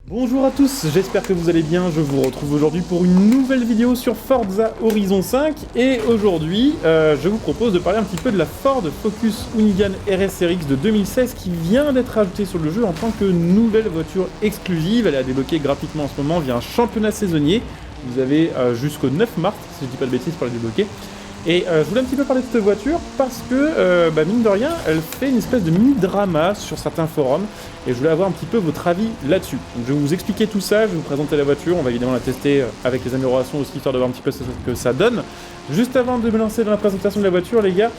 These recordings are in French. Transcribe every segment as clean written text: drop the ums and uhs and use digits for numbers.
Bonjour à tous, j'espère que vous allez bien, je vous retrouve aujourd'hui pour une nouvelle vidéo sur Forza Horizon 5 et aujourd'hui je vous propose de parler un petit peu de la Ford Focus Hoonigan RS-RX de 2016 qui vient d'être ajoutée sur le jeu en tant que nouvelle voiture exclusive. Elle est à débloquer gratuitement en ce moment via un championnat saisonnier. Vous avez jusqu'au 9 mars, si je dis pas de bêtises, pour la débloquer. Et je voulais un petit peu parler de cette voiture parce que, mine de rien, elle fait une espèce de mini-drama sur certains forums et je voulais avoir un petit peu votre avis là-dessus. Donc je vais vous expliquer tout ça, je vais vous présenter la voiture, on va évidemment la tester avec les améliorations aussi, histoire de voir un petit peu ce que ça donne. Juste avant de me lancer dans la présentation de la voiture, les gars,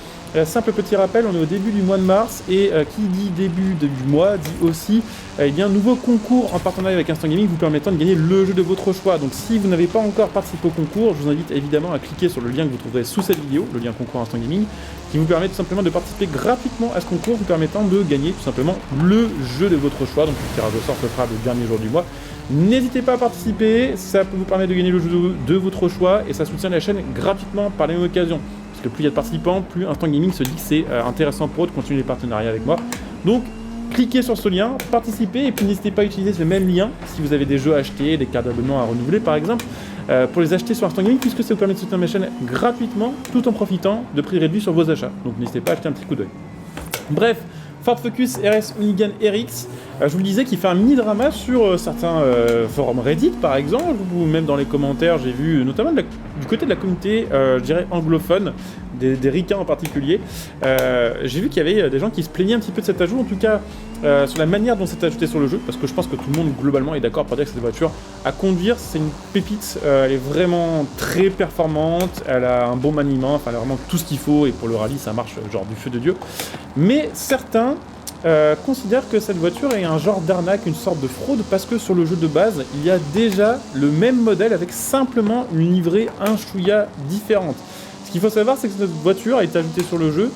simple petit rappel, on est au début du mois de mars et qui dit début du mois dit aussi eh bien, nouveau concours en partenariat avec Instant Gaming vous permettant de gagner le jeu de votre choix. Donc si vous n'avez pas encore participé au concours, je vous invite évidemment à cliquer sur le lien que vous trouverez sous cette vidéo, le lien concours Instant Gaming, qui vous permet tout simplement de participer gratuitement à ce concours, vous permettant de gagner tout simplement le jeu de votre choix. Donc le tirage au sort se fera le dernier jour du mois. N'hésitez pas à participer, ça peut vous permettre de gagner le jeu de votre choix et ça soutient la chaîne gratuitement par la même occasion. Parce que plus il y a de participants, plus Instant Gaming se dit que c'est intéressant pour eux de continuer les partenariats avec moi. Donc cliquez sur ce lien, participez et puis n'hésitez pas à utiliser ce même lien si vous avez des jeux à acheter, des cartes d'abonnement à renouveler par exemple, pour les acheter sur Instant Gaming puisque ça vous permet de soutenir ma chaîne gratuitement tout en profitant de prix réduits sur vos achats. Donc n'hésitez pas à jeter un petit coup d'œil. Bref, Ford Focus RS Hoonigan RX, je vous le disais qu'il fait un mini-drama sur certains forums Reddit par exemple, ou même dans les commentaires j'ai vu, notamment du côté de la communauté, je dirais anglophone, des ricains en particulier, j'ai vu qu'il y avait des gens qui se plaignaient un petit peu de cet ajout, en tout cas sur la manière dont c'est ajouté sur le jeu, parce que je pense que tout le monde globalement est d'accord pour dire que cette voiture à conduire c'est une pépite, elle est vraiment très performante, elle a un bon maniement, enfin elle a vraiment tout ce qu'il faut et pour le rallye ça marche genre du feu de Dieu, mais certains considèrent que cette voiture est un genre d'arnaque, une sorte de fraude, parce que sur le jeu de base, il y a déjà le même modèle avec simplement une livrée un chouïa différente. Ce qu'il faut savoir, c'est que cette voiture a été ajoutée sur le jeu,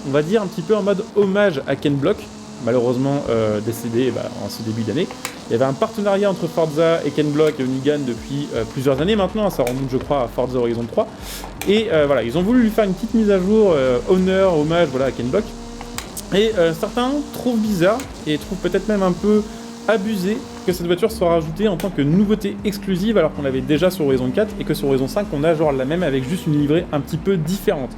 on va dire un petit peu en mode hommage à Ken Block, malheureusement décédé en ce début d'année. Il y avait un partenariat entre Forza et Ken Block et Hoonigan depuis plusieurs années maintenant, ça remonte je crois à Forza Horizon 3. Et voilà, ils ont voulu lui faire une petite mise à jour, honneur, hommage voilà, à Ken Block. Et certains trouvent bizarre et trouvent peut-être même un peu abusé que cette voiture soit rajoutée en tant que nouveauté exclusive alors qu'on l'avait déjà sur Horizon 4 et que sur Horizon 5 on a genre la même avec juste une livrée un petit peu différente.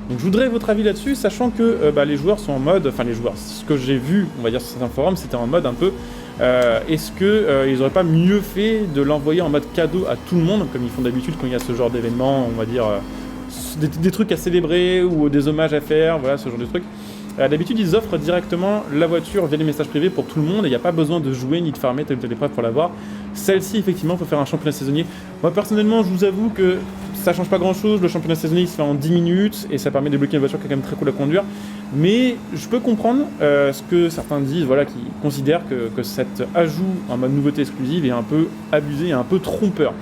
Donc je voudrais votre avis là-dessus, sachant que les joueurs sont en mode, enfin les joueurs, ce que j'ai vu on va dire sur certains forums c'était en mode un peu est-ce qu'ils n'auraient pas mieux fait de l'envoyer en mode cadeau à tout le monde comme ils font d'habitude quand il y a ce genre d'événement, on va dire des trucs à célébrer ou des hommages à faire, voilà ce genre de trucs. D'habitude, ils offrent directement la voiture via les messages privés pour tout le monde et il n'y a pas besoin de jouer ni de farmer telle ou telle épreuve pour l'avoir. Celle-ci, effectivement, il faut faire un championnat saisonnier. Moi, personnellement, je vous avoue que ça change pas grand-chose. Le championnat saisonnier, il se fait en 10 minutes et ça permet de débloquer une voiture qui est quand même très cool à conduire. Mais je peux comprendre ce que certains disent, voilà, qui considèrent que cet ajout en mode nouveauté exclusive est un peu abusé et un peu trompeur.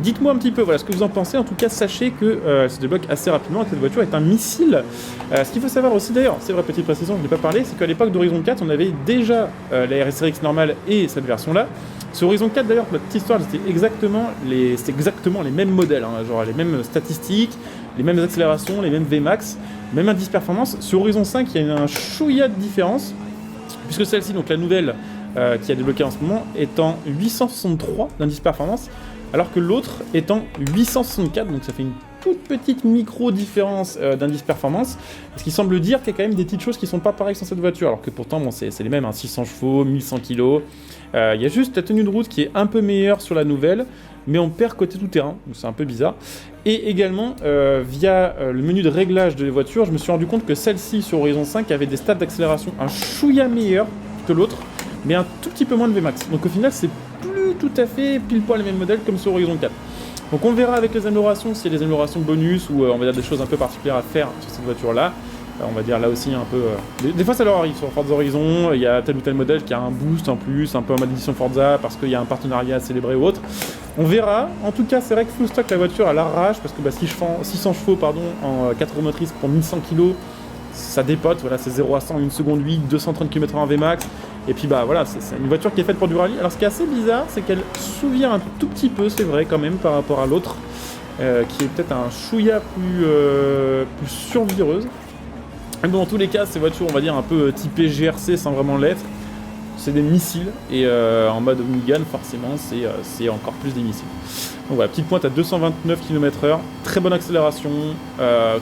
Dites-moi un petit peu voilà, ce que vous en pensez. En tout cas, sachez que ça se débloque assez rapidement et que cette voiture est un missile. Ce qu'il faut savoir aussi d'ailleurs, c'est vrai, petite précision, je n'ai pas parlé, c'est qu'à l'époque d'Horizon 4, on avait déjà la RS-RX normale et cette version-là. Sur Horizon 4 d'ailleurs, pour la petite histoire, c'était exactement les mêmes modèles, hein, genre les mêmes statistiques, les mêmes accélérations, les mêmes VMAX, même indice performance. Sur Horizon 5, il y a un chouïa de différence, puisque celle-ci, donc la nouvelle qui a débloqué en ce moment, est en 863 d'indice performance, alors que l'autre est en 864, donc ça fait une toute petite micro-différence d'indice performance, ce qui semble dire qu'il y a quand même des petites choses qui sont pas pareilles sur cette voiture, alors que pourtant bon, c'est les mêmes, hein, 600 chevaux, 1100 kg. Il y a juste la tenue de route qui est un peu meilleure sur la nouvelle, mais on perd côté tout-terrain, donc c'est un peu bizarre. Et également, via le menu de réglage de la voiture, je me suis rendu compte que celle-ci sur Horizon 5 avait des stats d'accélération un chouïa meilleur que l'autre, mais un tout petit peu moins de VMAX. Donc au final, c'est plus tout à fait pile poil les mêmes modèles comme sur Horizon 4. Donc on verra avec les améliorations s'il y a des améliorations bonus ou on va dire des choses un peu particulières à faire sur cette voiture-là. On va dire là aussi un peu... Des fois ça leur arrive sur Forza Horizon, il y a tel ou tel modèle qui a un boost en plus, un peu en mode édition Forza parce qu'il y a un partenariat à célébrer ou autre. On verra. En tout cas, c'est vrai que full stock la voiture elle arrache parce que 600 chevaux en 4 roues motrices pour 1100 kg. Ça dépote, voilà, c'est 0 à 100 en 1 seconde 8, 230 km/h en VMAX. Et puis voilà, c'est une voiture qui est faite pour du rallye. Alors ce qui est assez bizarre, c'est qu'elle souvient un tout petit peu, c'est vrai quand même, par rapport à l'autre, qui est peut-être un chouïa plus survireuse. Mais bon, dans tous les cas, ces voitures, on va dire, un peu typées GRC sans vraiment l'être, c'est des missiles, et en mode Hoonigan, forcément, c'est encore plus des missiles. Donc voilà, petite pointe à 229 km/h, très bonne accélération,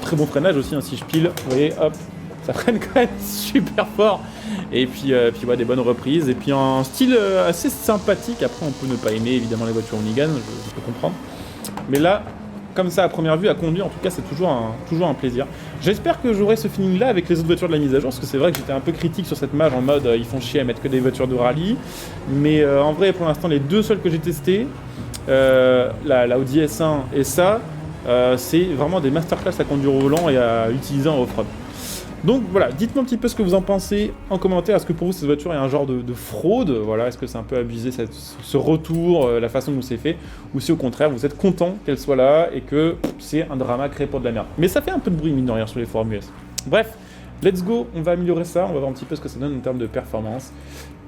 très bon freinage aussi, hein, si je pile, vous voyez, hop, ça freine quand même super fort. Et puis ouais, des bonnes reprises, et puis un style assez sympathique. Après, on peut ne pas aimer évidemment les voitures Hoonigan, je peux comprendre. Mais là, comme ça à première vue, à conduire, en tout cas, c'est toujours un plaisir. J'espère que j'aurai ce feeling-là avec les autres voitures de la mise à jour, parce que c'est vrai que j'étais un peu critique sur cette mage en mode ils font chier à mettre que des voitures de rallye. Mais en vrai, pour l'instant, les deux seules que j'ai testées, la Audi S1 et ça, c'est vraiment des masterclass à conduire au volant et à utiliser en off-road. Donc voilà, dites-moi un petit peu ce que vous en pensez en commentaire. Est-ce que pour vous cette voiture est un genre de fraude? Voilà, est-ce que c'est un peu abusé ce retour, la façon dont c'est fait? Ou si au contraire vous êtes content qu'elle soit là et que c'est un drama créé pour de la merde? Mais ça fait un peu de bruit mine de rien sur les forums US. Bref, let's go, on va améliorer ça, on va voir un petit peu ce que ça donne en termes de performance.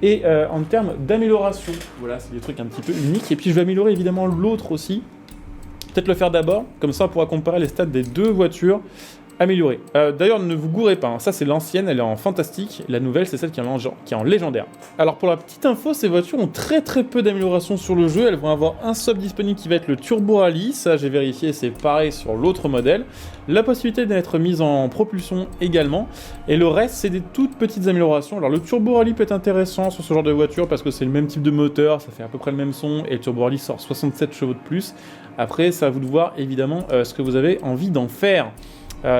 Et en termes d'amélioration, voilà, c'est des trucs un petit peu uniques. Et puis je vais améliorer évidemment l'autre aussi. Peut-être le faire d'abord, comme ça on pourra comparer les stats des deux voitures. Améliorée. D'ailleurs, ne vous gourrez pas, hein. Ça c'est l'ancienne, elle est en fantastique. La nouvelle, c'est celle qui est en légendaire. Alors pour la petite info, ces voitures ont très peu d'amélioration sur le jeu. Elles vont avoir un sub disponible qui va être le Turbo Rally. Ça, j'ai vérifié, c'est pareil sur l'autre modèle. La possibilité d'être mise en propulsion également. Et le reste, c'est des toutes petites améliorations. Alors le Turbo Rally peut être intéressant sur ce genre de voiture parce que c'est le même type de moteur, ça fait à peu près le même son. Et le Turbo Rally sort 67 chevaux de plus. Après, c'est à vous de voir évidemment ce que vous avez envie d'en faire.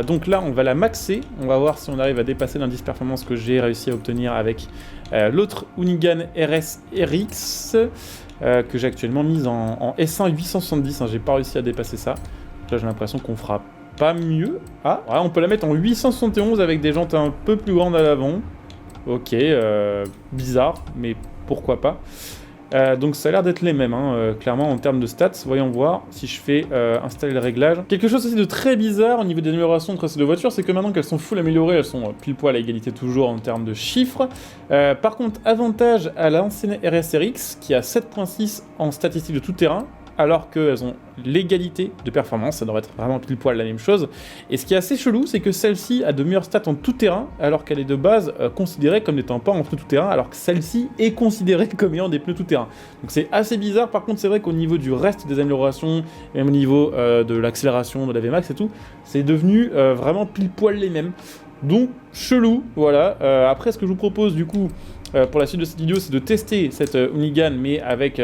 Donc là, on va la maxer. On va voir si on arrive à dépasser l'indice performance que j'ai réussi à obtenir avec l'autre Hoonigan RS RX que j'ai actuellement mise en S1 870. Hein, j'ai pas réussi à dépasser ça. Là, j'ai l'impression qu'on fera pas mieux. Ah, ouais, on peut la mettre en 871 avec des jantes un peu plus grandes à l'avant. Ok, bizarre, mais pourquoi pas. Donc ça a l'air d'être les mêmes, hein, clairement en termes de stats. Voyons voir si je fais installer le réglage. Quelque chose aussi de très bizarre au niveau des améliorations entre ces deux voitures, c'est que maintenant qu'elles sont full améliorées, elles sont pile poil à égalité toujours en termes de chiffres. Par contre, avantage à l'ancienne RSRX qui a 7.6 en statistiques de tout terrain, alors qu'elles ont l'égalité de performance, ça devrait être vraiment pile poil la même chose. Et ce qui est assez chelou, c'est que celle-ci a de meilleures stats en tout terrain, alors qu'elle est de base considérée comme n'étant pas en pneu tout terrain, alors que celle-ci est considérée comme ayant des pneus tout terrain. Donc c'est assez bizarre. Par contre, c'est vrai qu'au niveau du reste des améliorations, même au niveau de l'accélération, de la VMAX et tout, c'est devenu vraiment pile poil les mêmes. Donc chelou, voilà. Après, ce que je vous propose du coup pour la suite de cette vidéo, c'est de tester cette Hoonigan, mais avec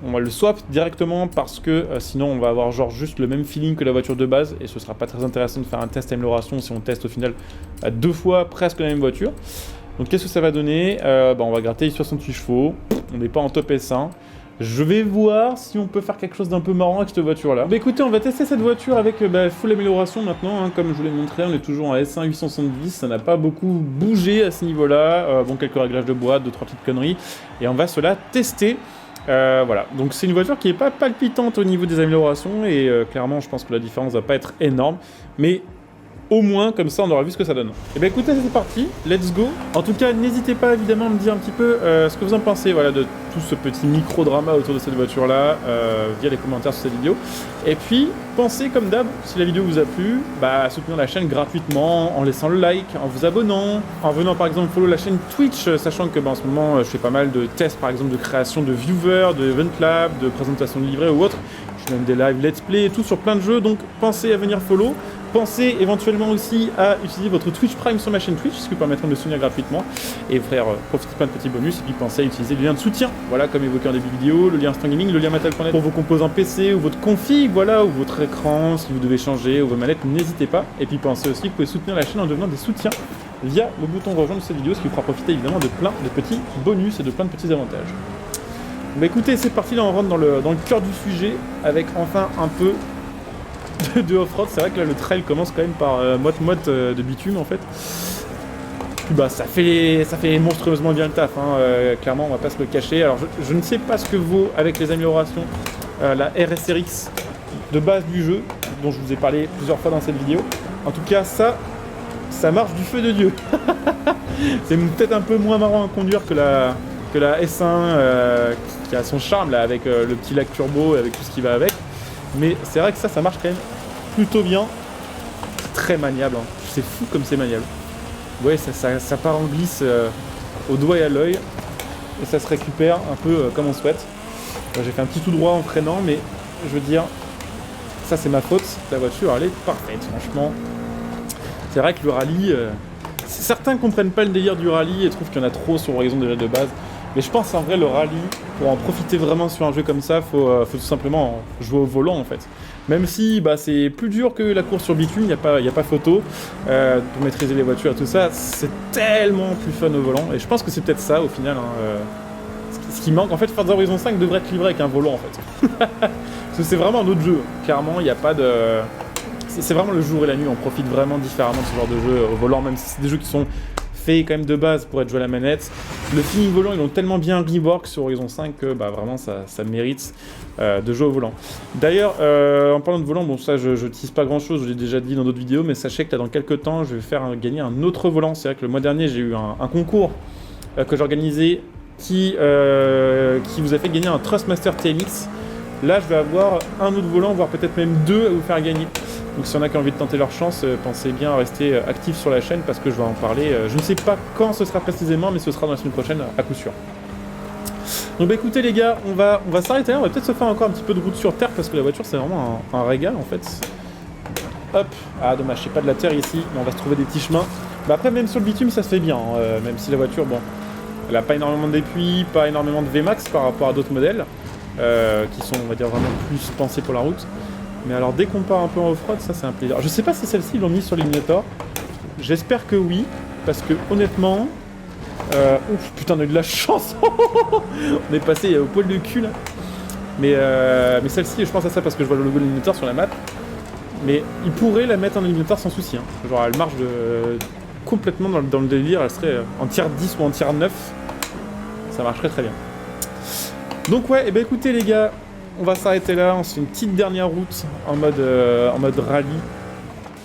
on va le swap directement parce que sinon on va avoir genre juste le même feeling que la voiture de base et ce sera pas très intéressant de faire un test amélioration si on teste au final deux fois presque la même voiture. Donc qu'est-ce que ça va donner? On va gratter 68 chevaux, on n'est pas en top S1. Je vais voir si on peut faire quelque chose d'un peu marrant avec cette voiture-là. Bah écoutez, on va tester cette voiture avec full amélioration maintenant, hein. Comme je vous l'ai montré, on est toujours en S1 870, ça n'a pas beaucoup bougé à ce niveau-là. Bon, quelques réglages de boîte, 2-3 petites conneries, et on va cela tester. Voilà, donc c'est une voiture qui n'est pas palpitante au niveau des améliorations, et clairement, je pense que la différence va pas être énorme, mais au moins, comme ça, on aura vu ce que ça donne. Et bien écoutez, c'est parti, let's go. En tout cas, n'hésitez pas évidemment à me dire un petit peu ce que vous en pensez, voilà, de tout ce petit micro-drama autour de cette voiture-là, via les commentaires sur cette vidéo. Et puis, pensez comme d'hab, si la vidéo vous a plu, à soutenir la chaîne gratuitement, en laissant le like, en vous abonnant, en venant par exemple follow la chaîne Twitch, sachant que en ce moment, je fais pas mal de tests, par exemple, de création de viewers, de event lab, de présentation de livrets ou autre. Je fais même des lives let's play et tout sur plein de jeux, donc pensez à venir follow. Pensez éventuellement aussi à utiliser votre Twitch Prime sur ma chaîne Twitch, ce qui vous permettra de me soutenir gratuitement et faire profiter plein de petits bonus. Et puis pensez à utiliser le lien de soutien, voilà, comme évoqué en début de vidéo, le lien Instant Gaming, le lien Mattel.net pour vos composants PC ou votre config, voilà, ou votre écran si vous devez changer, ou vos manettes, n'hésitez pas. Et puis pensez aussi que vous pouvez soutenir la chaîne en devenant des soutiens via le bouton rejoindre de cette vidéo, ce qui vous fera profiter évidemment de plein de petits bonus et de plein de petits avantages. Bah écoutez, c'est parti, là on rentre dans le cœur du sujet avec enfin un peu de off-road. C'est vrai que là le trail commence quand même par moite de bitume en fait. Puis ça fait monstrueusement bien le taf, hein. Clairement on va pas se le cacher. Alors je ne sais pas ce que vaut avec les améliorations la RSRX de base du jeu, dont je vous ai parlé plusieurs fois dans cette vidéo. En tout cas ça marche du feu de Dieu. C'est peut-être un peu moins marrant à conduire que la S1 qui a son charme là avec le petit lac turbo et avec tout ce qui va avec. Mais c'est vrai que ça marche quand même plutôt bien. C'est très maniable, hein. C'est fou comme c'est maniable. Ouais, ça part en glisse au doigt et à l'œil. et ça se récupère un peu comme on souhaite. J'ai fait un petit tout droit en freinant, mais je veux dire, ça c'est ma faute. La voiture, elle est parfaite, franchement. C'est vrai que le rallye, certains comprennent pas le délire du rallye et trouvent qu'il y en a trop sur Horizon déjà de base. Mais je pense en vrai le rallye, pour en profiter vraiment sur un jeu comme ça, faut tout simplement jouer au volant en fait. Même si c'est plus dur que la course sur bitume, il n'y a pas photo, pour maîtriser les voitures et tout ça, c'est tellement plus fun au volant. Et je pense que c'est peut-être ça au final, ce qui manque. En fait, Forza Horizon 5 devrait être livré avec un volant en fait. Parce que c'est vraiment un autre jeu, clairement, il n'y a pas de... C'est vraiment le jour et la nuit, on profite vraiment différemment de ce genre de jeu au volant, même si c'est des jeux qui sont faits quand même de base pour être joué à la manette. Le feeling volant, ils l'ont tellement bien rework sur Horizon 5 que vraiment ça mérite de jouer au volant. D'ailleurs, en parlant de volant, bon ça je tease pas grand chose, je l'ai déjà dit dans d'autres vidéos, mais sachez que là dans quelques temps je vais faire gagner un autre volant. C'est vrai que le mois dernier j'ai eu un concours que j'ai organisé qui vous a fait gagner un Thrustmaster TMX. Là je vais avoir un autre volant, voire peut-être même deux à vous faire gagner. Donc si on a qui ont envie de tenter leur chance, pensez bien à rester actif sur la chaîne parce que je vais en parler. Je ne sais pas quand ce sera précisément, mais ce sera dans la semaine prochaine à coup sûr. Donc écoutez les gars, on va s'arrêter là, on va peut-être se faire encore un petit peu de route sur terre parce que la voiture c'est vraiment un régal en fait. Hop, ah dommage, c'est pas de la terre ici, mais on va se trouver des petits chemins. Après même sur le bitume ça se fait bien, même si la voiture, bon, elle a pas énormément d'épuis, pas énormément de VMAX par rapport à d'autres modèles, qui sont on va dire vraiment plus pensés pour la route. Mais alors dès qu'on part un peu en off-road, ça c'est un plaisir. Je sais pas si celle-ci ils l'ont mis sur l'Eliminator. J'espère que oui, parce que honnêtement... ouf, putain on a eu de la chance. On est passé au poil de cul là. Mais celle-ci, je pense à ça parce que je vois le logo de l'Eliminator sur la map. Mais ils pourraient la mettre en Eliminator sans souci. Genre elle marche complètement dans le délire, elle serait en tier 10 ou en tier 9. Ça marcherait très bien. Donc ouais, et ben écoutez les gars, on va s'arrêter là, on se fait une petite dernière route en mode rallye.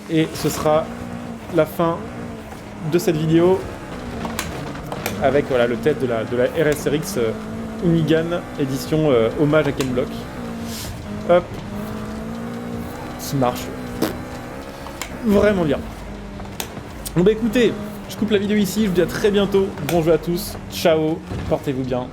Et ce sera la fin de cette vidéo avec voilà, le test de la RSRX Unigan édition hommage à Ken Block. Hop. Qui marche vraiment bien. Bon bah écoutez, je coupe la vidéo ici, je vous dis à très bientôt. Bon jeu à tous, ciao, portez-vous bien.